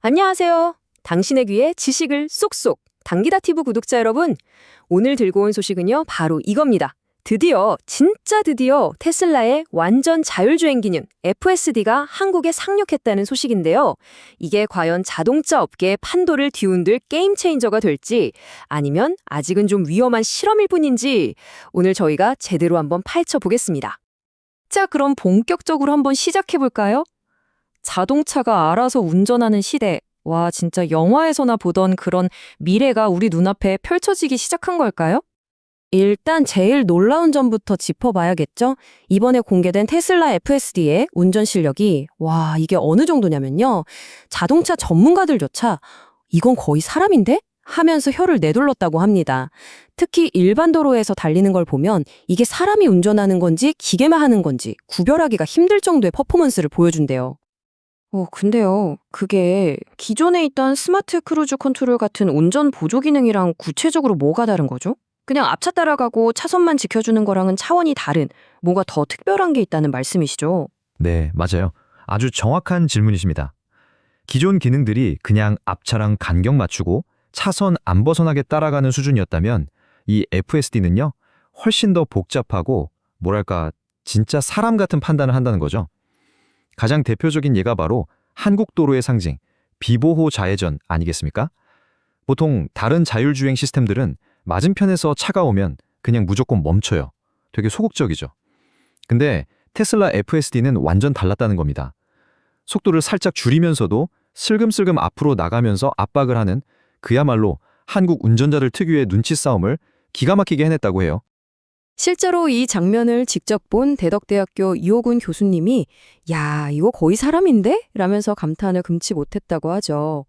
안녕하세요. 당신의 귀에 지식을 쏙쏙. 당기다티브 구독자 여러분, 오늘 들고 온 소식은요, 바로 이겁니다. 진짜 드디어 테슬라의 완전 자율주행 기능 FSD가 한국에 상륙했다는 소식인데요. 이게 과연 자동차 업계의 판도를 뒤흔들 게임 체인저가 될지, 아니면 아직은 좀 위험한 실험일 뿐인지 오늘 저희가 제대로 한번 파헤쳐 보겠습니다. 자, 그럼 본격적으로 한번 시작해볼까요? 자동차가 알아서 운전하는 시대. 와, 진짜 영화에서나 보던 그런 미래가 우리 눈앞에 펼쳐지기 시작한 걸까요? 일단 제일 놀라운 점부터 짚어봐야겠죠? 이번에 공개된 테슬라 FSD의 운전 실력이, 와, 이게 어느 정도냐면요. 자동차 전문가들조차 이건 거의 사람인데? 하면서 혀를 내둘렀다고 합니다. 특히 일반 도로에서 달리는 걸 보면 이게 사람이 운전하는 건지 기계만 하는 건지 구별하기가 힘들 정도의 퍼포먼스를 보여준대요. 근데요, 그게 기존에 있던 스마트 크루즈 컨트롤 같은 운전 보조 기능이랑 구체적으로 뭐가 다른 거죠? 그냥 앞차 따라가고 차선만 지켜주는 거랑은 차원이 다른, 뭐가 더 특별한 게 있다는 말씀이시죠? 네, 맞아요. 아주 정확한 질문이십니다. 기존 기능들이 그냥 앞차랑 간격 맞추고 차선 안 벗어나게 따라가는 수준이었다면 이 FSD는요, 훨씬 더 복잡하고 뭐랄까 진짜 사람 같은 판단을 한다는 거죠. 가장 대표적인 예가 바로 한국 도로의 상징, 비보호 좌회전 아니겠습니까? 보통 다른 자율주행 시스템들은 맞은편에서 차가 오면 그냥 무조건 멈춰요. 되게 소극적이죠. 근데 테슬라 FSD는 완전 달랐다는 겁니다. 속도를 살짝 줄이면서도 슬금슬금 앞으로 나가면서 압박을 하는 그야말로 한국 운전자들 특유의 눈치 싸움을 기가 막히게 해냈다고 해요. 실제로 이 장면을 직접 본 대덕대학교 이호군 교수님이 야, 이거 거의 사람인데? 라면서 감탄을 금치 못했다고 하죠.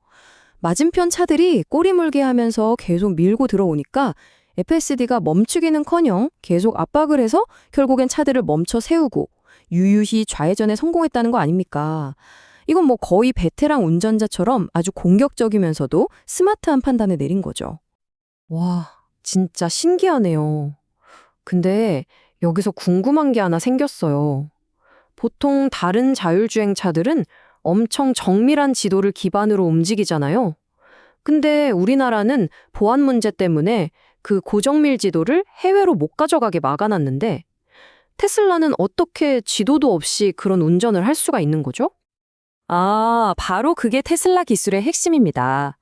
맞은편 차들이 꼬리 물게 하면서 계속 밀고 들어오니까 FSD가 멈추기는커녕 계속 압박을 해서 결국엔 차들을 멈춰 세우고 유유히 좌회전에 성공했다는 거 아닙니까? 이건 뭐 거의 베테랑 운전자처럼 아주 공격적이면서도 스마트한 판단을 내린 거죠. 와, 진짜 신기하네요. 근데 여기서 궁금한 게 하나 생겼어요. 보통 다른 자율주행 차들은 엄청 정밀한 지도를 기반으로 움직이잖아요. 근데 우리나라는 보안 문제 때문에 그 고정밀 지도를 해외로 못 가져가게 막아놨는데 테슬라는 어떻게 지도도 없이 그런 운전을 할 수가 있는 거죠? 아, 바로 그게 테슬라 기술의 핵심입니다.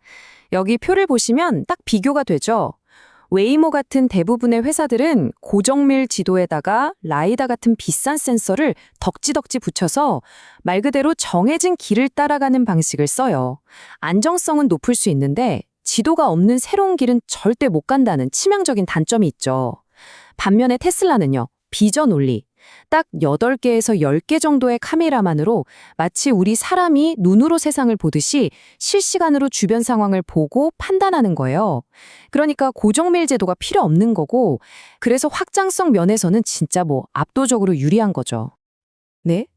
여기 표를 보시면 딱 비교가 되죠? 웨이모 같은 대부분의 회사들은 고정밀 지도에다가 라이다 같은 비싼 센서를 덕지덕지 붙여서 말 그대로 정해진 길을 따라가는 방식을 써요. 안정성은 높을 수 있는데 지도가 없는 새로운 길은 절대 못 간다는 치명적인 단점이 있죠. 반면에 테슬라는요, 비전 올리. 딱 8개에서 10개 정도의 카메라만으로 마치 우리 사람이 눈으로 세상을 보듯이 실시간으로 주변 상황을 보고 판단하는 거예요. 그러니까 고정밀 제도가 필요 없는 거고, 그래서 확장성 면에서는 진짜 압도적으로 유리한 거죠. 네?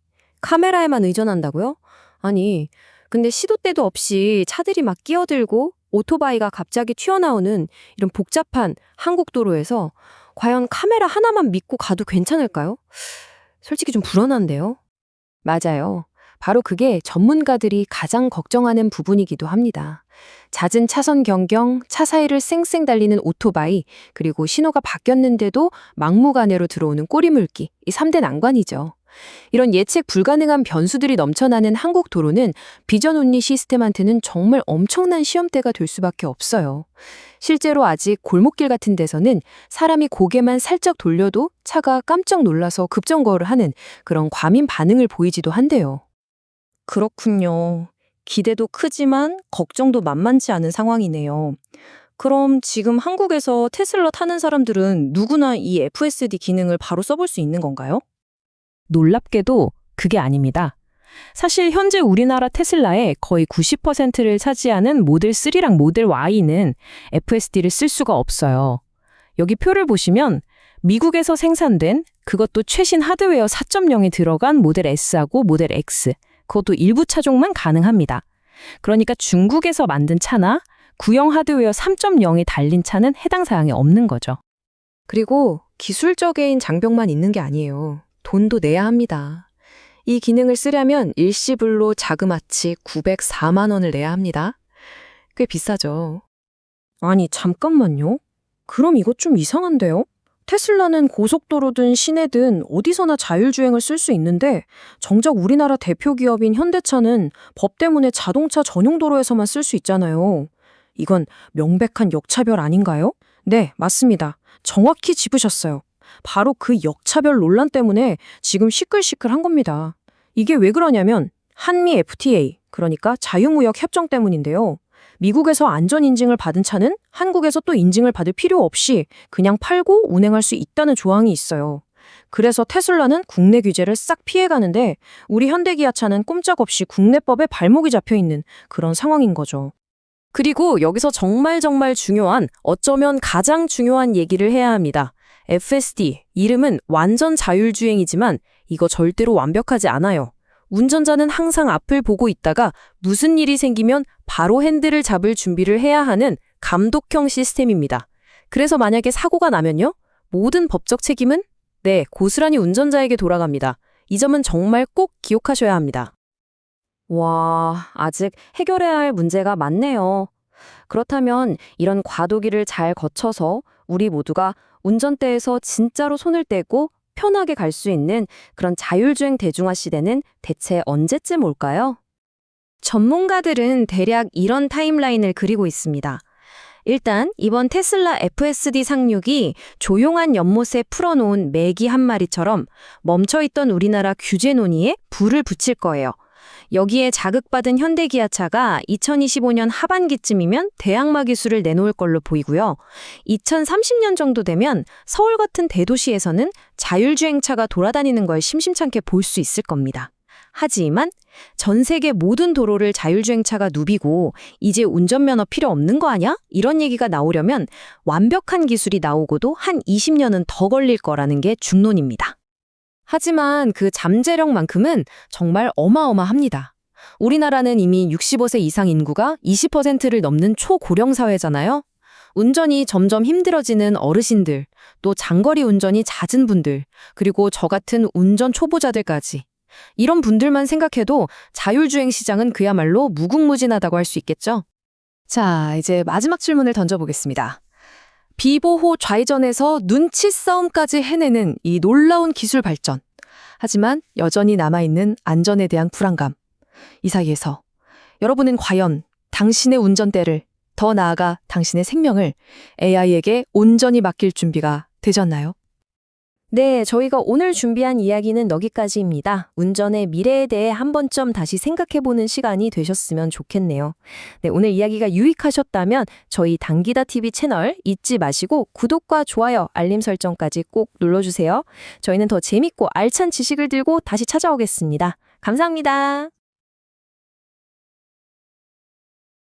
카메라에만 의존한다고요? 아니, 근데 시도 때도 없이 차들이 막 끼어들고 오토바이가 갑자기 튀어나오는 이런 복잡한 한국 도로에서 과연 카메라 하나만 믿고 가도 괜찮을까요? 솔직히 좀 불안한데요. 맞아요. 바로 그게 전문가들이 가장 걱정하는 부분이기도 합니다. 잦은 차선 변경, 차 사이를 쌩쌩 달리는 오토바이, 그리고 신호가 바뀌었는데도 막무가내로 들어오는 꼬리물기, 이 3대 난관이죠. 이런 예측 불가능한 변수들이 넘쳐나는 한국 도로는 비전 온리 시스템한테는 정말 엄청난 시험대가 될 수밖에 없어요. 실제로 아직 골목길 같은 데서는 사람이 고개만 살짝 돌려도 차가 깜짝 놀라서 급정거를 하는 그런 과민 반응을 보이지도 한대요. 그렇군요. 기대도 크지만 걱정도 만만치 않은 상황이네요. 그럼 지금 한국에서 테슬라 타는 사람들은 누구나 이 FSD 기능을 바로 써볼 수 있는 건가요? 놀랍게도 그게 아닙니다. 사실 현재 우리나라 테슬라의 거의 90%를 차지하는 모델 3랑 모델 Y는 FSD를 쓸 수가 없어요. 여기 표를 보시면 미국에서 생산된 그것도 최신 하드웨어 4.0이 들어간 모델 S하고 모델 X, 그것도 일부 차종만 가능합니다. 그러니까 중국에서 만든 차나 구형 하드웨어 3.0이 달린 차는 해당 사항이 없는 거죠. 그리고 기술적인 장벽만 있는 게 아니에요. 돈도 내야 합니다. 이 기능을 쓰려면 일시불로 자그마치 904만 원을 내야 합니다. 꽤 비싸죠. 아니, 잠깐만요. 그럼 이거 좀 이상한데요? 테슬라는 고속도로든 시내든 어디서나 자율주행을 쓸 수 있는데 정작 우리나라 대표 기업인 현대차는 법 때문에 자동차 전용 도로에서만 쓸 수 있잖아요. 이건 명백한 역차별 아닌가요? 네, 맞습니다. 정확히 짚으셨어요. 바로 그 역차별 논란 때문에 지금 시끌시끌한 겁니다. 이게 왜 그러냐면 한미 FTA, 그러니까 자유무역 협정 때문인데요. 미국에서 안전 인증을 받은 차는 한국에서 또 인증을 받을 필요 없이 그냥 팔고 운행할 수 있다는 조항이 있어요. 그래서 테슬라는 국내 규제를 싹 피해가는데 우리 현대기아차는 꼼짝없이 국내법에 발목이 잡혀 있는 그런 상황인 거죠. 그리고 여기서 정말 중요한, 어쩌면 가장 중요한 얘기를 해야 합니다. FSD, 이름은 완전 자율주행이지만 이거 절대로 완벽하지 않아요. 운전자는 항상 앞을 보고 있다가 무슨 일이 생기면 바로 핸들을 잡을 준비를 해야 하는 감독형 시스템입니다. 그래서 만약에 사고가 나면요? 모든 법적 책임은 고스란히 운전자에게 돌아갑니다. 이 점은 정말 꼭 기억하셔야 합니다. 와, 아직 해결해야 할 문제가 많네요. 그렇다면 이런 과도기를 잘 거쳐서 우리 모두가 운전대에서 진짜로 손을 떼고 편하게 갈 수 있는 그런 자율주행 대중화 시대는 대체 언제쯤 올까요? 전문가들은 대략 이런 타임라인을 그리고 있습니다. 일단 이번 테슬라 FSD 상륙이 조용한 연못에 풀어놓은 메기 한 마리처럼 멈춰있던 우리나라 규제 논의에 불을 붙일 거예요. 여기에 자극받은 현대기아차가 2025년 하반기쯤이면 대항마 기술을 내놓을 걸로 보이고요. 2030년 정도 되면 서울 같은 대도시에서는 자율주행차가 돌아다니는 걸 심심찮게 볼 수 있을 겁니다. 하지만 전 세계 모든 도로를 자율주행차가 누비고 이제 운전면허 필요 없는 거 아냐? 이런 얘기가 나오려면 완벽한 기술이 나오고도 한 20년은 더 걸릴 거라는 게 중론입니다. 하지만 그 잠재력만큼은 정말 어마어마합니다. 우리나라는 이미 65세 이상 인구가 20%를 넘는 초고령 사회잖아요. 운전이 점점 힘들어지는 어르신들, 또 장거리 운전이 잦은 분들, 그리고 저 같은 운전 초보자들까지. 이런 분들만 생각해도 자율주행 시장은 그야말로 무궁무진하다고 할 수 있겠죠? 자, 이제 마지막 질문을 던져보겠습니다. 비보호 좌회전에서 눈치 싸움까지 해내는 이 놀라운 기술 발전. 하지만 여전히 남아있는 안전에 대한 불안감. 이 사이에서 여러분은 과연 당신의 운전대를, 더 나아가 당신의 생명을 AI에게 온전히 맡길 준비가 되셨나요? 네, 저희가 오늘 준비한 이야기는 여기까지입니다. 운전의 미래에 대해 한 번쯤 다시 생각해보는 시간이 되셨으면 좋겠네요. 네, 오늘 이야기가 유익하셨다면 저희 당기다TV 채널 잊지 마시고 구독과 좋아요, 알림 설정까지 꼭 눌러주세요. 저희는 더 재밌고 알찬 지식을 들고 다시 찾아오겠습니다. 감사합니다.